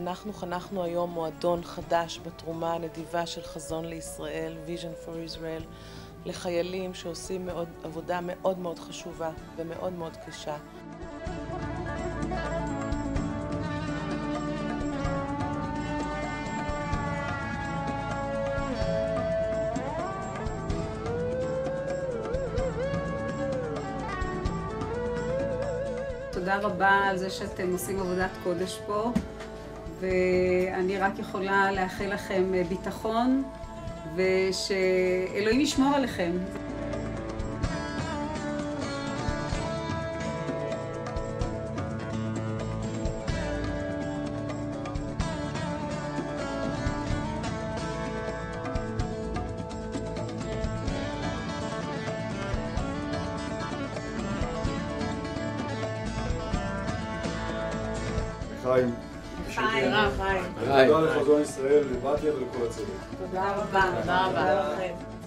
אנחנו חנכנו היום מועדון חדש בתרומה הנדיבה של חזון לישראל, Vision for Israel, לחיילים שעושים עבודה מאוד מאוד חשובה ומאוד מאוד קשה. תודה רבה על זה שאתם עושים עבודת קודש פה, ואני רק יכולה לאחל לכם ביטחון ושאלוהים ישמור עליכם. חיים. חיים. תודה לחזון ישראל, לבתיה ולכל הצוות. תודה רבה. תודה רבה לכם.